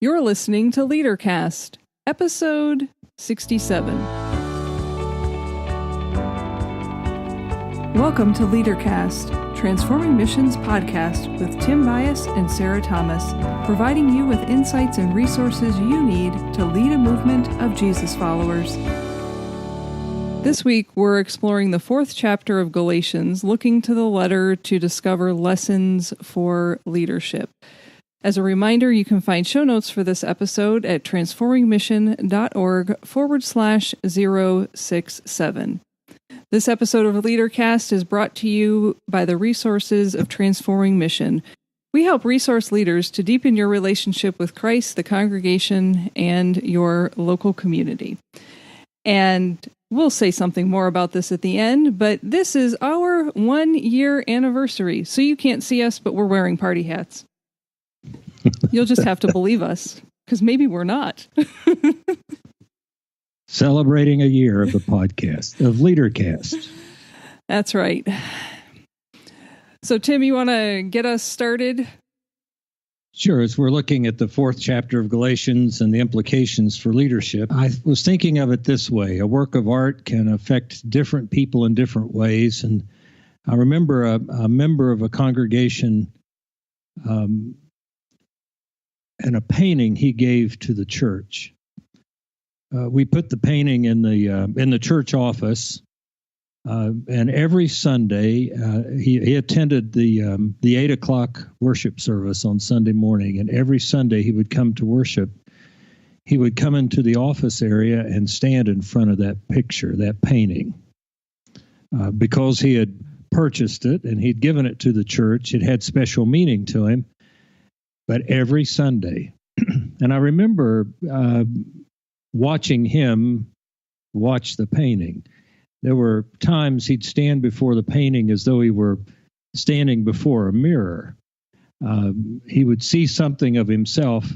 You're listening to LeaderCast, episode 67. Welcome to LeaderCast, Transforming Missions podcast with Tim Bias and Sarah Thomas, providing you with insights and resources you need to lead a movement of Jesus followers. This week, we're exploring the fourth chapter of Galatians, looking to the letter to discover lessons for leadership. As a reminder, you can find show notes for this episode at transformingmission.org/067. This episode of LeaderCast is brought to you by the resources of Transforming Mission. We help resource leaders to deepen your relationship with Christ, the congregation, and your local community. And we'll say something more about this at the end, but this is our 1-year anniversary. So you can't see us, but we're wearing party hats. You'll just have to believe us, because maybe we're not. Celebrating a year of the podcast, of LeaderCast. That's right. So, Tim, you want to get us started? Sure. As we're looking at the fourth chapter of Galatians and the implications for leadership, I was thinking of it this way. A work of art can affect different people in different ways. And I remember a member of a congregation and a painting he gave to the church. We put the painting in the church office, and every Sunday he attended the 8:00 worship service on Sunday morning. And every Sunday he would come to worship. He would come into the office area and stand in front of that picture, that painting, because he had purchased it and he'd given it to the church. It had special meaning to him. But every Sunday, and I remember watching him watch the painting. There were times he'd stand before the painting as though he were standing before a mirror. He would see something of himself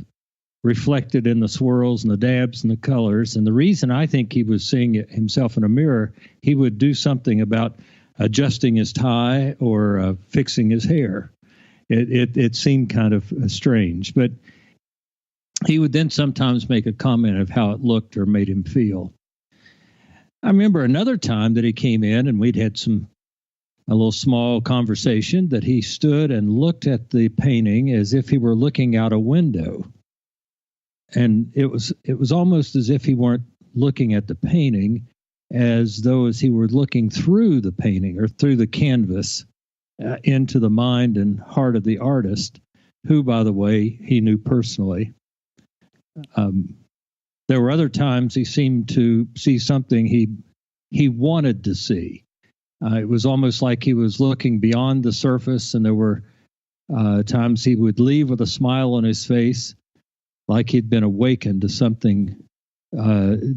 reflected in the swirls and the dabs and the colors. And the reason I think he was seeing himself in a mirror, he would do something about adjusting his tie or fixing his hair. It seemed kind of strange, but he would then sometimes make a comment of how it looked or made him feel. I remember another time that he came in and we'd had a little small conversation, that he stood and looked at the painting as if he were looking out a window. And it was almost as if he weren't looking at the painting, as though as he were looking through the painting or through the canvas into the mind and heart of the artist, who, by the way, he knew personally. There were other times he seemed to see something he wanted to see. It was almost like he was looking beyond the surface, and there were times he would leave with a smile on his face, like he'd been awakened to something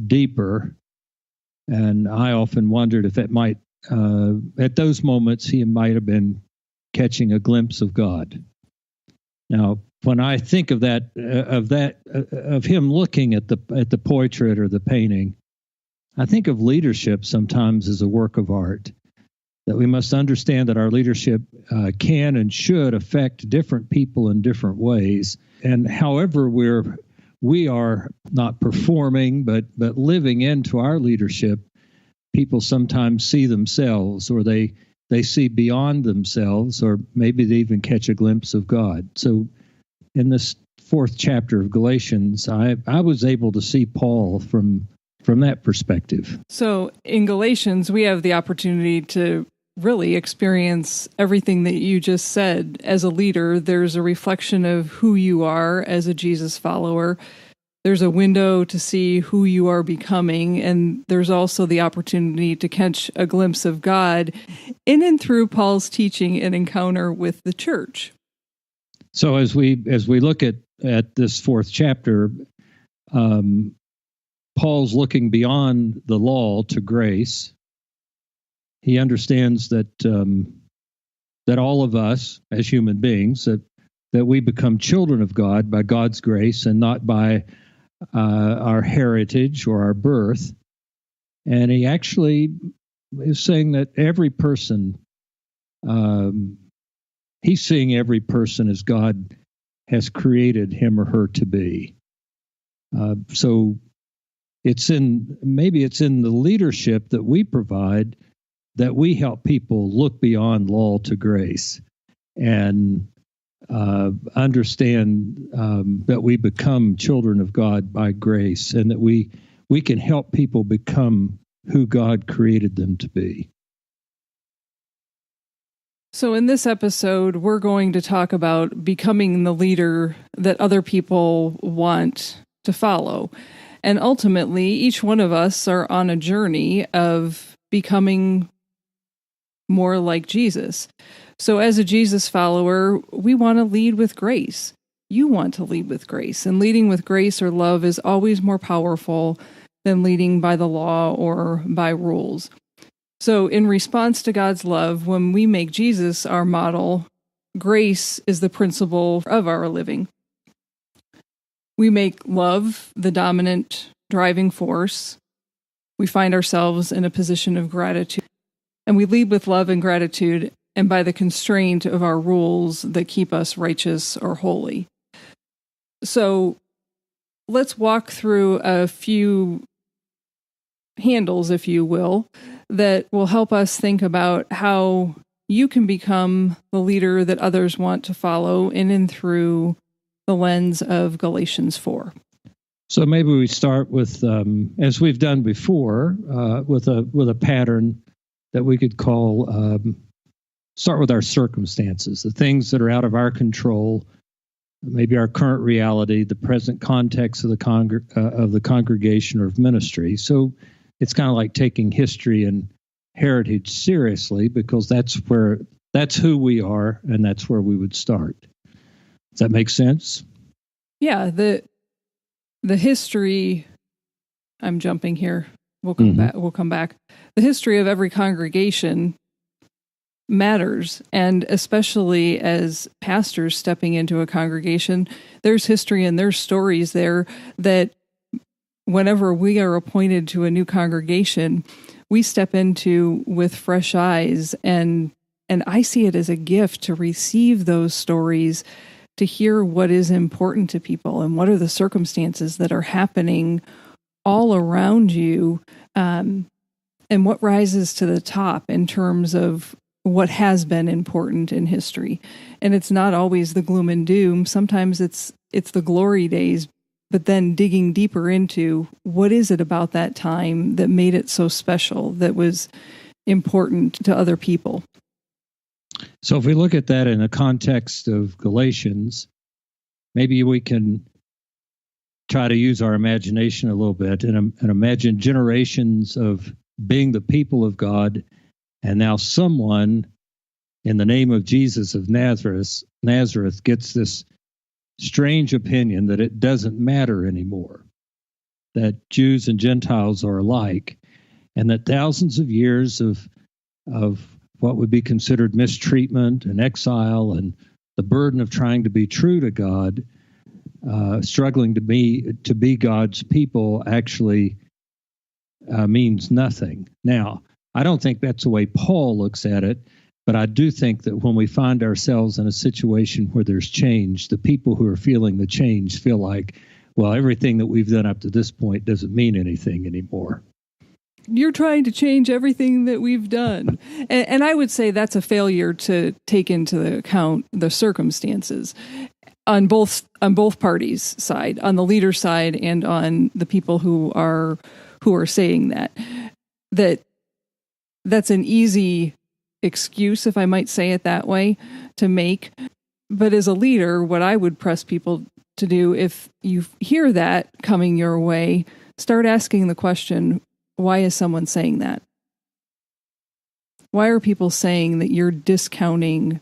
deeper. And I often wondered if it might, at those moments, he might have been catching a glimpse of God. Now, when I think of that, of him looking at the portrait or the painting, I think of leadership sometimes as a work of art. That we must understand that our leadership can and should affect different people in different ways. And however we are not performing, but living into our leadership, people sometimes see themselves, or they see beyond themselves, or maybe they even catch a glimpse of God. So in this fourth chapter of Galatians, I was able to see Paul from that perspective. So in Galatians, we have the opportunity to really experience everything that you just said. As a leader, there's a reflection of who you are as a Jesus follower. There's a window to see who you are becoming, and there's also the opportunity to catch a glimpse of God in and through Paul's teaching and encounter with the church. So as we look at this fourth chapter, Paul's looking beyond the law to grace. He understands that all of us as human beings, that we become children of God by God's grace and not by our heritage or our birth. And he actually is saying that every person, he's seeing every person as God has created him or her to be. So maybe it's in the leadership that we provide that we help people look beyond law to grace and understand that we become children of God by grace, and that we can help people become who God created them to be. So in this episode, we're going to talk about becoming the leader that other people want to follow. And ultimately, each one of us are on a journey of becoming more like Jesus. So as a Jesus follower, we want to lead with grace. You want to lead with grace. And leading with grace or love is always more powerful than leading by the law or by rules. So in response to God's love, when we make Jesus our model, grace is the principle of our living. We make love the dominant driving force. We find ourselves in a position of gratitude. And we lead with love and gratitude, and by the constraint of our rules that keep us righteous or holy. So let's walk through a few handles, if you will, that will help us think about how you can become the leader that others want to follow in and through the lens of Galatians 4. So maybe we start with, as we've done before, with a pattern that we could call, start with our circumstances, the things that are out of our control, maybe our current reality, the present context of the congregation or of ministry. So it's kind of like taking history and heritage seriously, because that's who we are, and that's where we would start. Does that make sense? Yeah, the history, I'm jumping here. We'll come back. The history of every congregation matters, and especially as pastors stepping into a congregation, there's history and there's stories there that whenever we are appointed to a new congregation, we step into with fresh eyes, and I see it as a gift to receive those stories, to hear what is important to people and what are the circumstances that are happening all around you, and what rises to the top in terms of what has been important in history. And it's not always the gloom and doom. Sometimes it's the glory days, but then digging deeper into what is it about that time that made it so special, that was important to other people. So if we look at that in the context of Galatians, maybe we can try to use our imagination a little bit and imagine generations of being the people of God, and now someone in the name of Jesus of Nazareth gets this strange opinion that it doesn't matter anymore, that Jews and Gentiles are alike, and that thousands of years of what would be considered mistreatment and exile and the burden of trying to be true to God, struggling to be God's people, actually means nothing. Now, I don't think that's the way Paul looks at it, but I do think that when we find ourselves in a situation where there's change, the people who are feeling the change feel like, well, everything that we've done up to this point doesn't mean anything anymore. You're trying to change everything that we've done. And I would say that's a failure to take into account the circumstances on both parties' side, on the leader side and on the people who are saying that's an easy excuse, if I might say it that way, to make. But as a leader, what I would press people to do, if you hear that coming your way, start asking the question, why is someone saying that? Why are people saying that you're discounting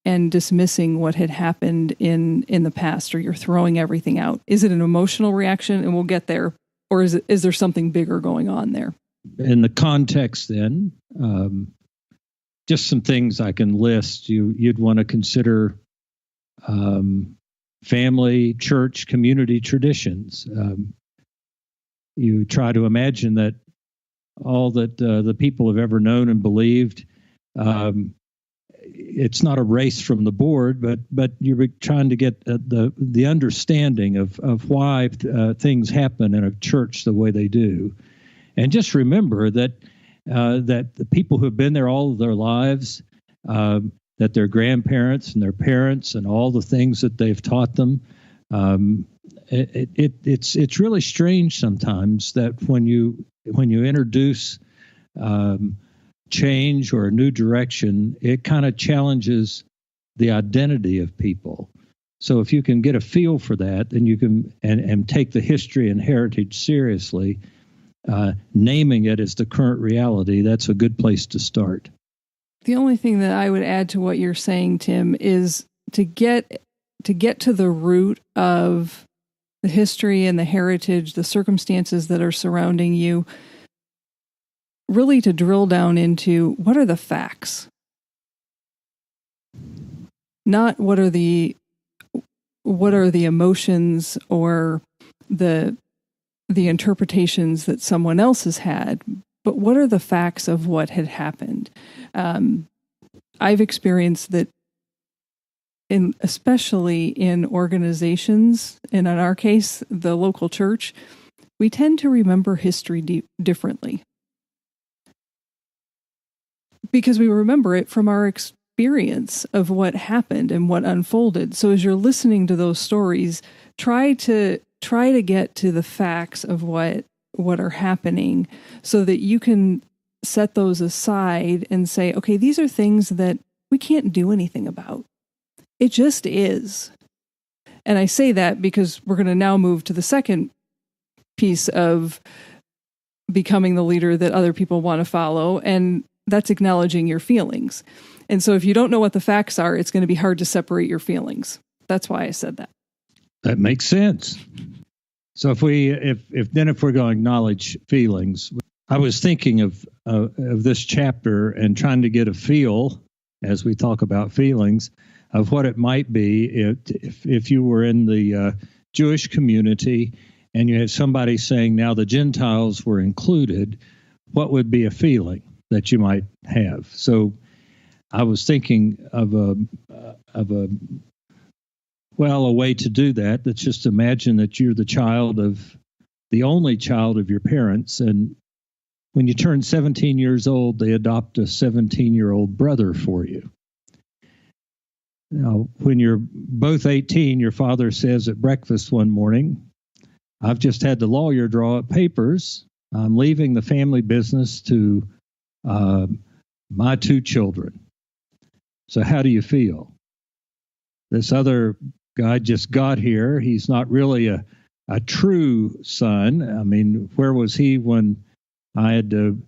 and dismissing what had happened in the past, or you're throwing everything out? Is it an emotional reaction? And we'll get there. Or is there something bigger going on there? In the context then, just some things I can list. You'd want to consider family, church, community traditions. You try to imagine that all that the people have ever known and believed it's not a race from the board, but you're trying to get the understanding of why things happen in a church the way they do. And just remember that the people who have been there all of their lives, that their grandparents and their parents and all the things that they've taught them, it's really strange sometimes that when you introduce change or a new direction, it kind of challenges the identity of people. So if you can get a feel for that, then you can and take the history and heritage seriously, naming it as the current reality, that's a good place to start. The only thing that I would add to what you're saying, Tim, is to get to the root of the history and the heritage, the circumstances that are surrounding you, really to drill down into what are the facts, not what are the emotions or the interpretations that someone else has had, but what are the facts of what had happened. I've experienced that especially in organizations, and in our case, the local church, we tend to remember history differently because we remember it from our experience of what happened and what unfolded. So as you're listening to those stories, try to get to the facts of what are happening so that you can set those aside and say, okay, these are things that we can't do anything about. It just is. And I say that because we're going to now move to the second piece of becoming the leader that other people want to follow, and that's acknowledging your feelings. And so if you don't know what the facts are, it's going to be hard to separate your feelings. That's why I said that. That makes sense. So if we're going to acknowledge feelings, I was thinking of this chapter and trying to get a feel, as we talk about feelings, of what it might be if you were in the Jewish community and you had somebody saying, now the Gentiles were included, what would be a feeling that you might have? So I was thinking of a way to do that. Let's just imagine that you're the only child of your parents, and when you turn 17 years old, they adopt a 17-year-old brother for you. Now, when you're both 18, your father says at breakfast one morning, I've just had the lawyer draw up papers. I'm leaving the family business to my two children. So how do you feel? This other guy just got here. He's not really a true son. I mean, where was he when I had to,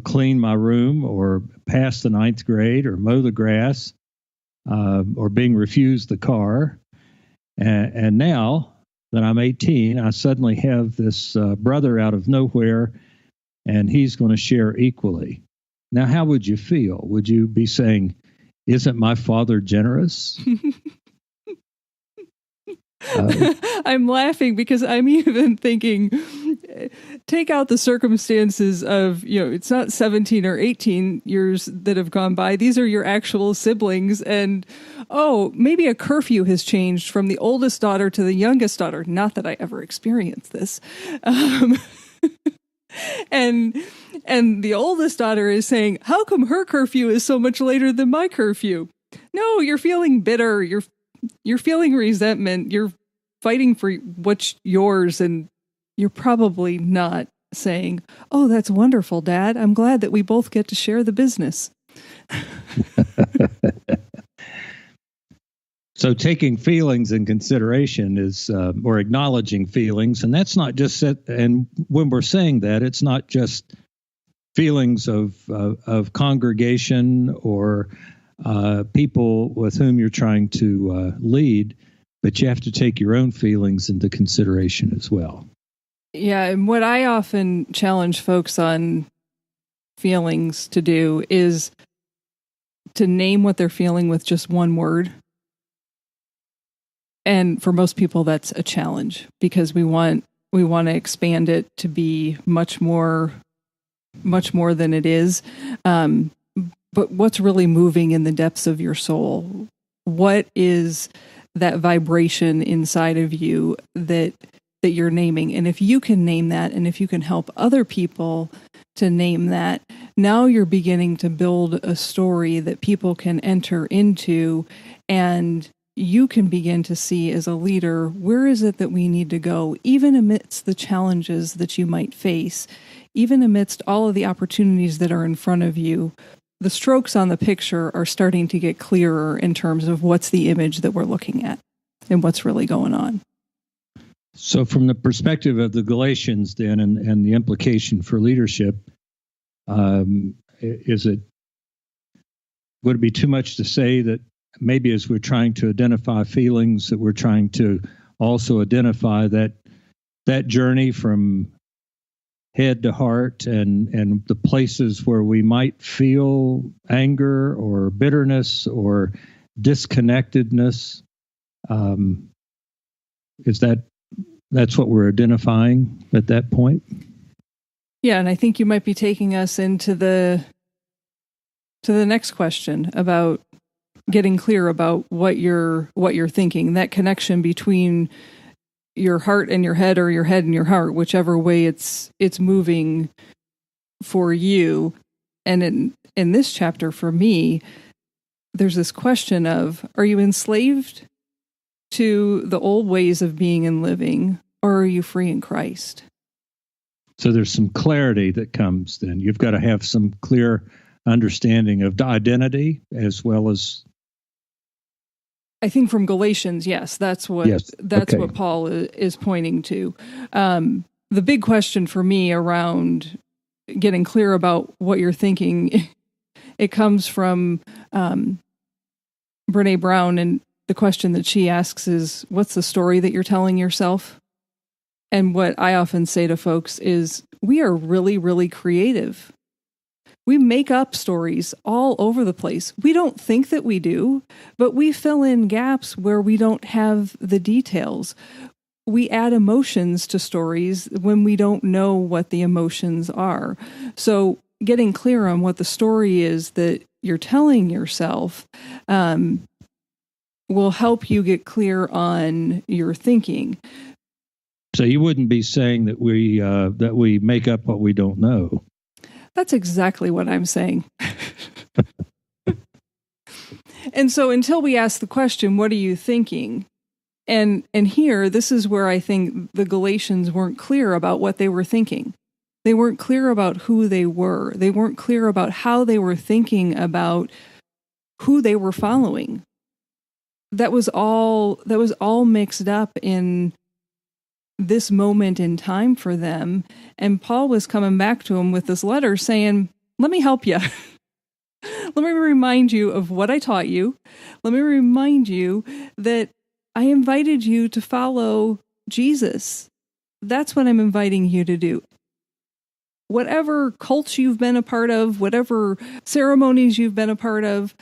clean my room or pass the 9th grade or mow the grass or being refused the car? And now that I'm 18, I suddenly have this brother out of nowhere, and he's going to share equally. Now, how would you feel? Would you be saying, isn't my father generous? I'm laughing because I'm even thinking, take out the circumstances of, it's not 17 or 18 years that have gone by. These are your actual siblings. And, maybe a curfew has changed from the oldest daughter to the youngest daughter. Not that I ever experienced this. And the oldest daughter is saying, how come her curfew is so much later than my curfew? No, you're feeling bitter. You're feeling resentment. You're fighting for what's yours. And you're probably not saying, oh, that's wonderful, Dad. I'm glad that we both get to share the business. So taking feelings in consideration is, or acknowledging feelings, and that's not just and when we're saying that, it's not just feelings of congregation or people with whom you're trying to lead, but you have to take your own feelings into consideration as well. Yeah, and what I often challenge folks on feelings to do is to name what they're feeling with just one word. And for most people, that's a challenge because we want to expand it to be much more than it is. but what's really moving in the depths of your soul? What is that vibration inside of you that you're naming? And if you can name that, and if you can help other people to name that, now you're beginning to build a story that people can enter into, and you can begin to see as a leader, where is it that we need to go, even amidst the challenges that you might face, even amidst all of the opportunities that are in front of you. The strokes on the picture are starting to get clearer in terms of what's the image that we're looking at and what's really going on. So from the perspective of the Galatians then, and the implication for leadership, would it be too much to say that maybe as we're trying to identify feelings, that we're trying to also identify that journey from head to heart, and the places where we might feel anger or bitterness or disconnectedness? That's what we're identifying at that point? Yeah, and I think you might be taking us into the next question about getting clear about what you're thinking, that connection between your heart and your head, or your head and your heart, whichever way it's moving for you. And in this chapter for me, there's this question of, are you enslaved to the old ways of being and living, or are you free in Christ? So there's some clarity that comes then. You've got to have some clear understanding of identity as well as... I think from Galatians, yes, that's what Paul is pointing to. The big question for me around getting clear about what you're thinking, it comes from Brene Brown, and the question that she asks is, what's the story that you're telling yourself? And what I often say to folks is, we are really, really creative. We make up stories all over the place. We don't think that we do, but we fill in gaps where we don't have the details. We add emotions to stories when we don't know what the emotions are. So getting clear on what the story is that you're telling yourself will help you get clear on your thinking. So you wouldn't be saying that we make up what we don't know. That's exactly what I'm saying. And so until we ask the question, what are you thinking? And here, this is where I think the Galatians weren't clear about what they were thinking. They weren't clear about who they were. They weren't clear about how they were thinking about who they were following. That was all mixed up in this moment in time for them. And Paul was coming back to him with this letter saying, let me help you. Let me remind you of what I taught you. Let me remind you that I invited you to follow Jesus. That's what I'm inviting you to do. Whatever cults you've been a part of, whatever ceremonies you've been a part of,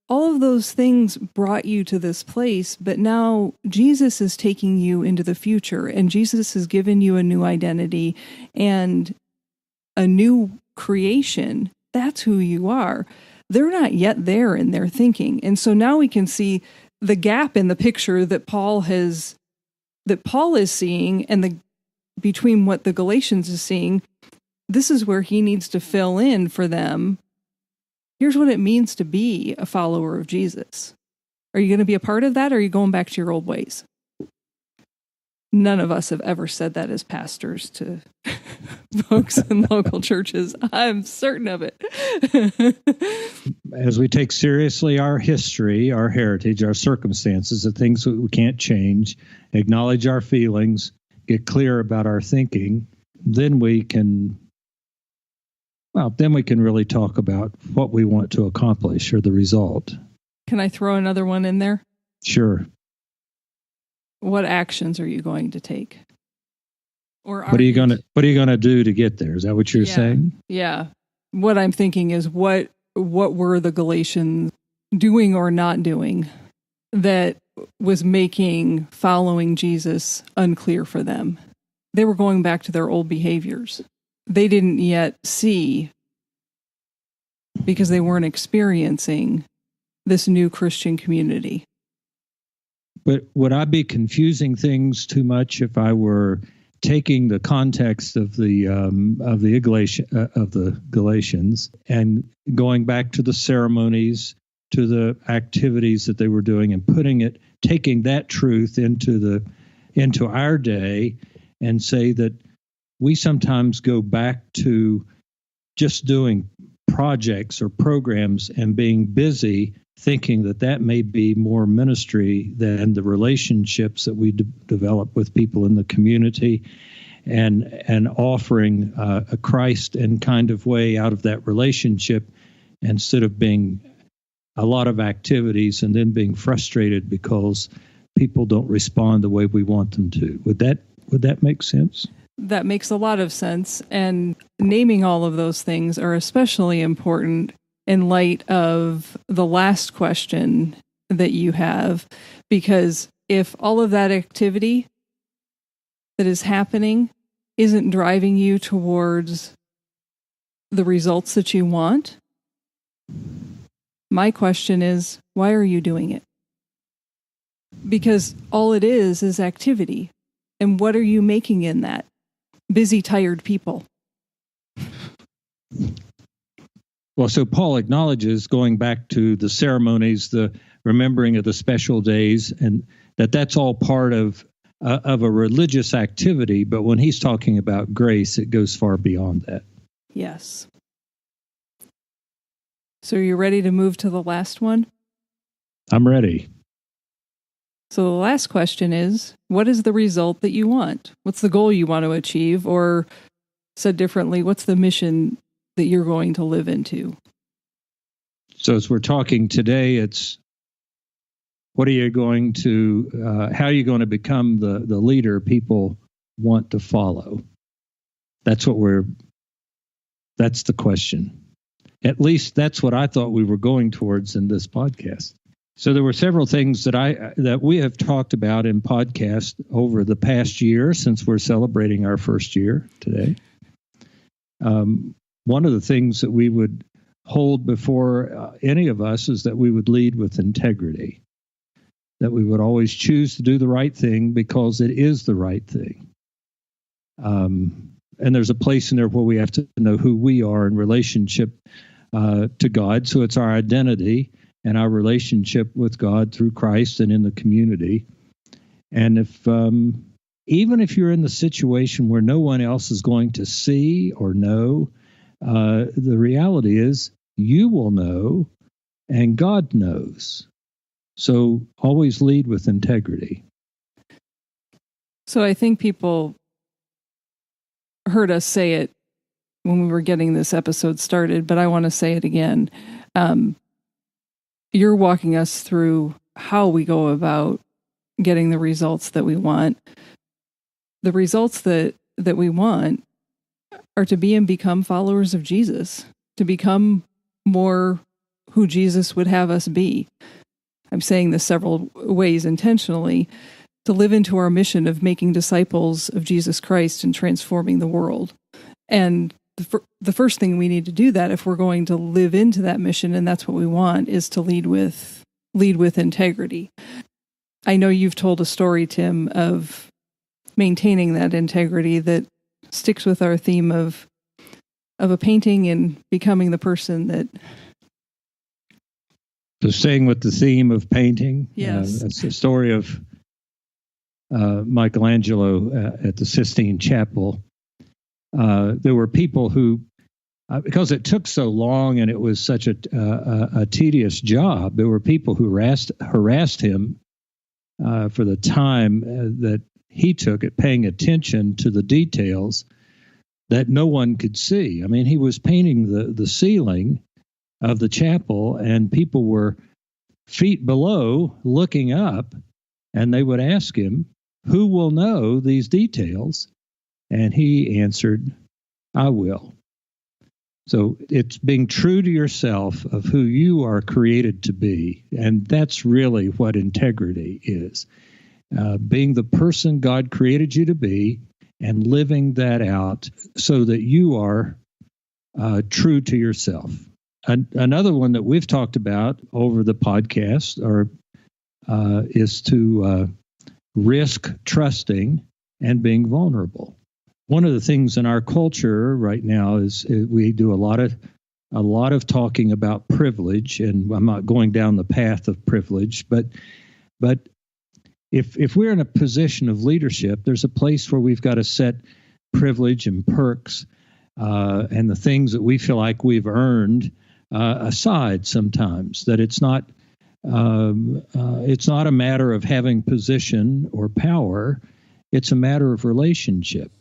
all of those things brought you to this place, but now Jesus is taking you into the future, and Jesus has given you a new identity and a new creation. That's who you are. They're not yet there in their thinking. And so now we can see the gap in the picture that Paul is seeing, and between what the Galatians is seeing. This is where he needs to fill in for them. Here's what it means to be a follower of Jesus. Are you going to be a part of that, or are you going back to your old ways? None of us have ever said that as pastors to folks in local churches. I'm certain of it. As we take seriously our history, our heritage, our circumstances, the things that we can't change, acknowledge our feelings, get clear about our thinking, then we can really talk about what we want to accomplish or the result. Can I throw another one in there? Sure. What actions are you going to take? Or what are you going to do to get there? Is that what you're saying? Yeah. What I'm thinking is what were the Galatians doing or not doing that was making following Jesus unclear for them? They were going back to their old behaviors. They didn't yet see because they weren't experiencing this new Christian community. But would I be confusing things too much if I were taking the context of the Galatians and going back to the ceremonies, to the activities that they were doing, and taking that truth into our day, and say that we sometimes go back to just doing projects or programs and being busy, thinking that may be more ministry than the relationships that we develop with people in the community, and offering a Christ and kind of way out of that relationship, instead of being a lot of activities and then being frustrated because people don't respond the way we want them to. Would that make sense? That makes a lot of sense. And naming all of those things are especially important in light of the last question that you have, because if all of that activity that is happening isn't driving you towards the results that you want, my question is, why are you doing it? Because all it is activity. And what are you making in that? Busy, tired people. Well, so Paul acknowledges, going back to the ceremonies, the remembering of the special days, and that's all part of a religious activity. But when he's talking about grace, it goes far beyond that. Yes. So are you ready to move to the last one? I'm ready. So the last question is, what is the result that you want? What's the goal you want to achieve? Or said differently, what's the mission that you're going to live into? So as we're talking today, it's how are you going to become the leader people want to follow? That's the question. At least that's what I thought we were going towards in this podcast. So there were several things that we have talked about in podcast over the past year, since we're celebrating our first year today. One of the things that we would hold before any of us is that we would lead with integrity, that we would always choose to do the right thing because it is the right thing. And there's a place in there where we have to know who we are in relationship to God. So it's our identity and our relationship with God through Christ and in the community. And even if you're in the situation where no one else is going to see or know, the reality is you will know and God knows. So always lead with integrity. So I think people heard us say it when we were getting this episode started, but I want to say it again. You're walking us through how we go about getting the results that we want. The results that we want are to be and become followers of Jesus, to become more who Jesus would have us be. I'm saying this several ways intentionally, to live into our mission of making disciples of Jesus Christ and transforming the world. And the first thing we need to do that, if we're going to live into that mission, and that's what we want, is to lead with integrity. I know you've told a story, Tim, of maintaining that integrity that sticks with our theme of a painting and becoming the person that... So staying with the theme of painting, yes, that's the story of Michelangelo at the Sistine Chapel. There were people who, because it took so long and it was such a tedious job, there were people who harassed him for the time that he took at paying attention to the details that no one could see. I mean, he was painting the ceiling of the chapel, and people were feet below looking up, and they would ask him, "Who will know these details?" And he answered, "I will." So it's being true to yourself of who you are created to be. And that's really what integrity is. Being the person God created you to be and living that out so that you are true to yourself. Another one that we've talked about over the podcast is to risk trusting and being vulnerable. One of the things in our culture right now is we do a lot of talking about privilege, and I'm not going down the path of privilege, but if we're in a position of leadership, there's a place where we've got to set privilege and perks and the things that we feel like we've earned aside sometimes. That it's not a matter of having position or power. It's a matter of relationship.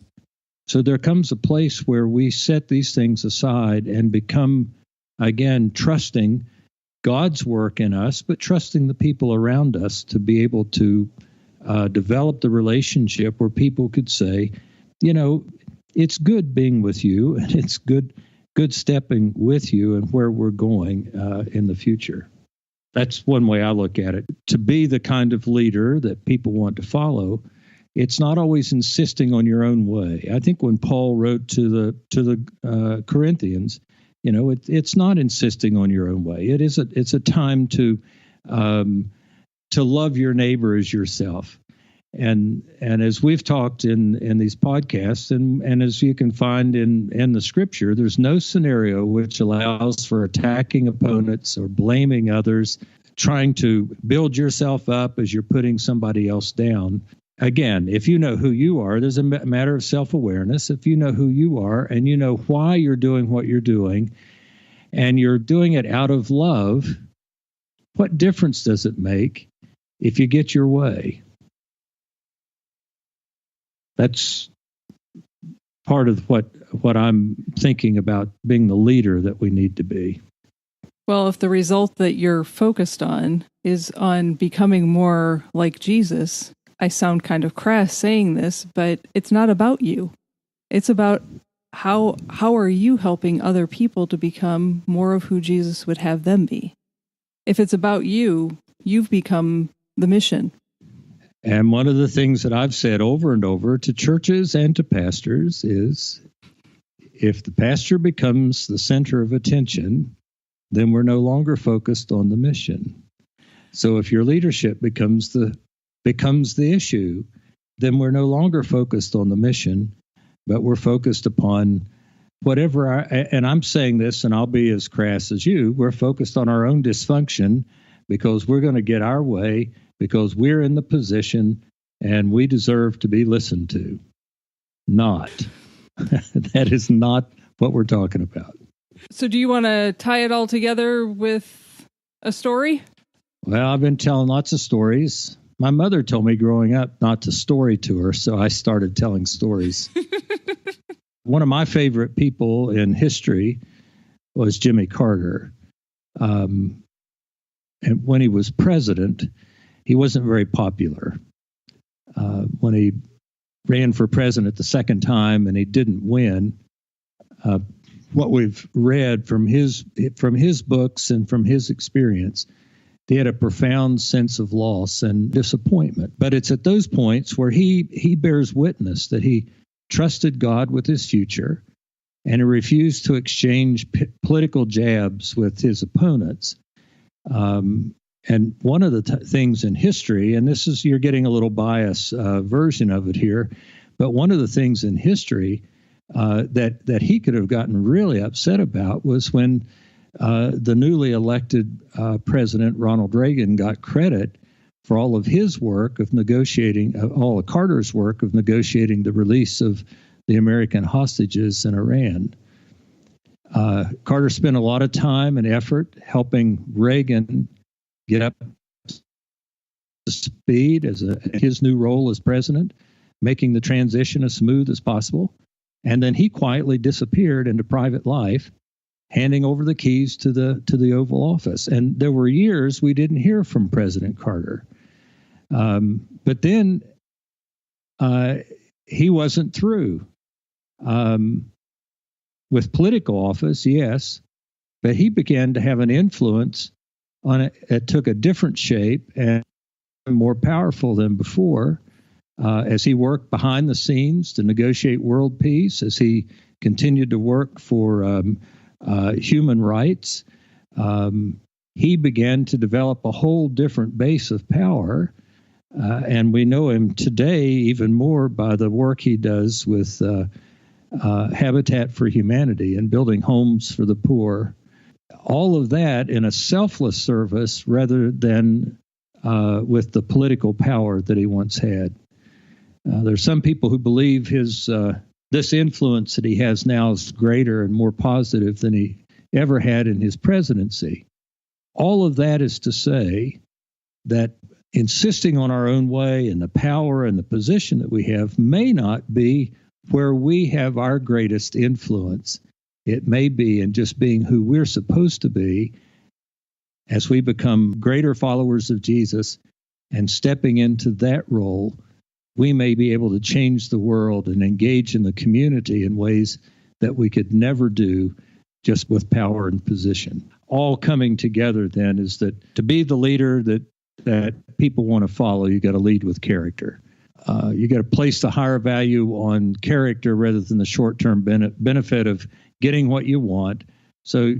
So there comes a place where we set these things aside and become, again, trusting God's work in us, but trusting the people around us to be able to develop the relationship where people could say, it's good being with you, and it's good stepping with you and where we're going in the future. That's one way I look at it. To be the kind of leader that people want to follow, it's not always insisting on your own way. I think when Paul wrote to the Corinthians, it's not insisting on your own way. It's a time to love your neighbor as yourself. And as we've talked in these podcasts, and as you can find in the Scripture, there's no scenario which allows for attacking opponents or blaming others, trying to build yourself up as you're putting somebody else down. Again, if you know who you are, there's a matter of self-awareness. If you know who you are and you know why you're doing what you're doing, and you're doing it out of love, what difference does it make if you get your way? That's part of what I'm thinking about being the leader that we need to be. Well, if the result that you're focused on is on becoming more like Jesus, I sound kind of crass saying this, but it's not about you. It's about how are you helping other people to become more of who Jesus would have them be? If it's about you, you've become the mission. And one of the things that I've said over and over to churches and to pastors is, if the pastor becomes the center of attention, then we're no longer focused on the mission. So if your leadership becomes the issue, then we're no longer focused on the mission, but we're focused upon whatever and I'm saying this, and I'll be as crass as you, we're focused on our own dysfunction because we're going to get our way, because we're in the position and we deserve to be listened to. Not. That is not what we're talking about. So do you want to tie it all together with a story? Well, I've been telling lots of stories. My mother told me growing up not to story to her, so I started telling stories. One of my favorite people in history was Jimmy Carter. And when he was president, he wasn't very popular. When he ran for president the second time and he didn't win, what we've read from his books and from his experience, he had a profound sense of loss and disappointment. But it's at those points where he bears witness that he trusted God with his future, and he refused to exchange political jabs with his opponents. And one of the things in history, and this is, you're getting a little biased version of it here, but one of the things in history that he could have gotten really upset about was when the newly elected president, Ronald Reagan, got credit for all of his work of negotiating, all of Carter's work of negotiating the release of the American hostages in Iran. Carter spent a lot of time and effort helping Reagan get up to speed as his new role as president, making the transition as smooth as possible. And then he quietly disappeared into private life, handing over the keys to the Oval Office. And there were years we didn't hear from President Carter. But then he wasn't through. With political office, yes, but he began to have an influence on it. It took a different shape and more powerful than before as he worked behind the scenes to negotiate world peace, as he continued to work for human rights. He began to develop a whole different base of power. And we know him today even more by the work he does with Habitat for Humanity and building homes for the poor. All of that in a selfless service rather than with the political power that he once had. There's some people who believe this influence that he has now is greater and more positive than he ever had in his presidency. All of that is to say that insisting on our own way and the power and the position that we have may not be where we have our greatest influence. It may be in just being who we're supposed to be as we become greater followers of Jesus and stepping into that role. We may be able to change the world and engage in the community in ways that we could never do just with power and position. All coming together then is that to be the leader that people want to follow, you got to lead with character. You got to place the higher value on character rather than the short-term benefit of getting what you want. So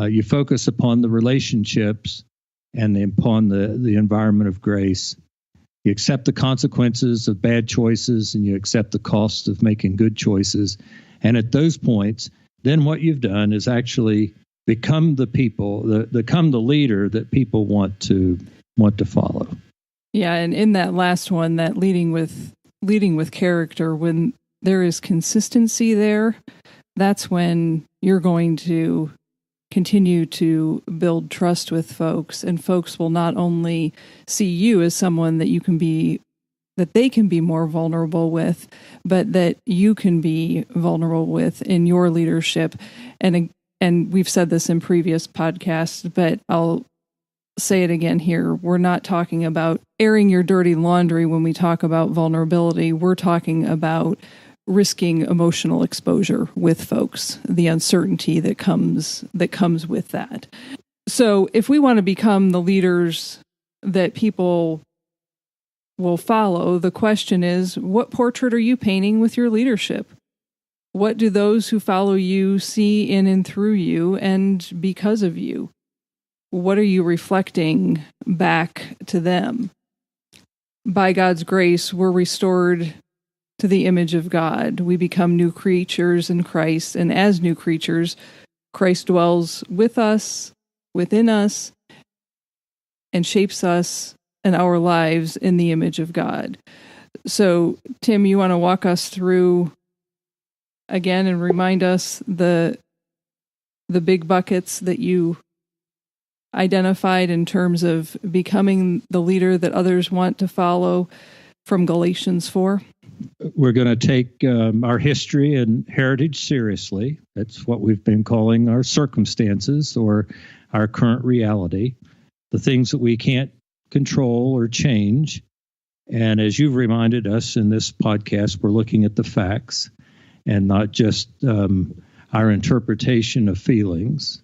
you focus upon the relationships and upon the environment of grace. You accept the consequences of bad choices and you accept the cost of making good choices. And at those points, then what you've done is actually become the leader that people want to follow. Yeah, and in that last one, that leading with character, when there is consistency there, that's when you're going to continue to build trust with folks, and folks will not only see you as someone that they can be more vulnerable with, but that you can be vulnerable with in your leadership. And we've said this in previous podcasts, but I'll say it again here. We're not talking about airing your dirty laundry when we talk about vulnerability. We're talking about risking emotional exposure with folks, the uncertainty that comes with that. So if we want to become the leaders that people will follow, the question is, what portrait are you painting with your leadership? What do those who follow you see in and through you and because of you? What are you reflecting back to them? By God's grace, we're restored to the image of God. We become new creatures in Christ, and as new creatures, Christ dwells with us, within us, and shapes us and our lives in the image of God. So, Tim, you want to walk us through again and remind us the big buckets that you identified in terms of becoming the leader that others want to follow from Galatians 4? We're going to take our history and heritage seriously. That's what we've been calling our circumstances or our current reality, the things that we can't control or change. And as you've reminded us in this podcast, we're looking at the facts and not just our interpretation of feelings.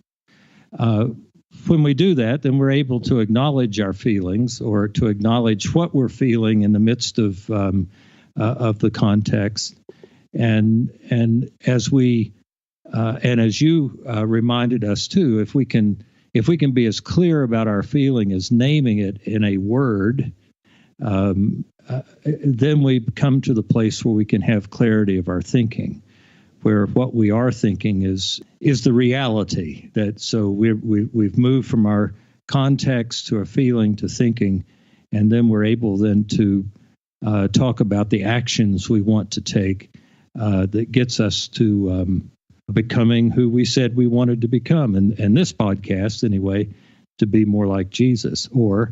When we do that, then we're able to acknowledge our feelings or to acknowledge what we're feeling in the midst of the context. And as we and as you reminded us too, if we can be as clear about our feeling as naming it in a word, then we come to the place where we can have clarity of our thinking, where what we are thinking is the reality. That so we've moved from our context to a feeling to thinking, and then we're able then to talk about the actions we want to take that gets us to becoming who we said we wanted to become. And this podcast, anyway, to be more like Jesus, or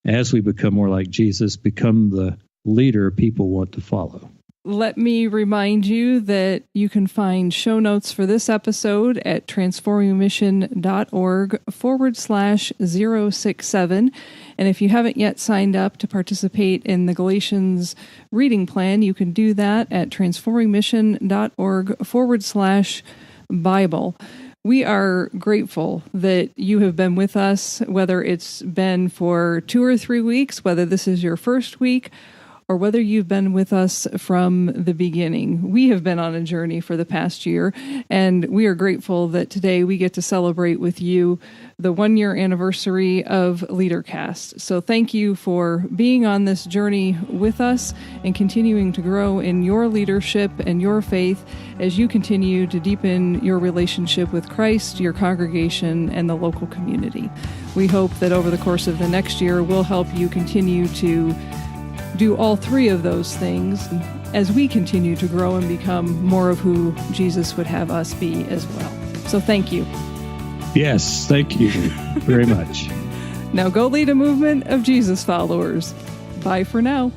as we become more like Jesus, become the leader people want to follow. Let me remind you that you can find show notes for this episode at transformingmission.org/067. And if you haven't yet signed up to participate in the Galatians reading plan, you can do that at transformingmission.org/Bible. We are grateful that you have been with us, whether it's been for 2 or 3 weeks, whether this is your first week, or whether you've been with us from the beginning. We have been on a journey for the past year, and we are grateful that today we get to celebrate with you the 1-year anniversary of LeaderCast. So thank you for being on this journey with us and continuing to grow in your leadership and your faith as you continue to deepen your relationship with Christ, your congregation, and the local community. We hope that over the course of the next year, we'll help you continue to do all three of those things as we continue to grow and become more of who Jesus would have us be as well. So thank you. Yes, thank you very much. Now go lead a movement of Jesus followers. Bye for now.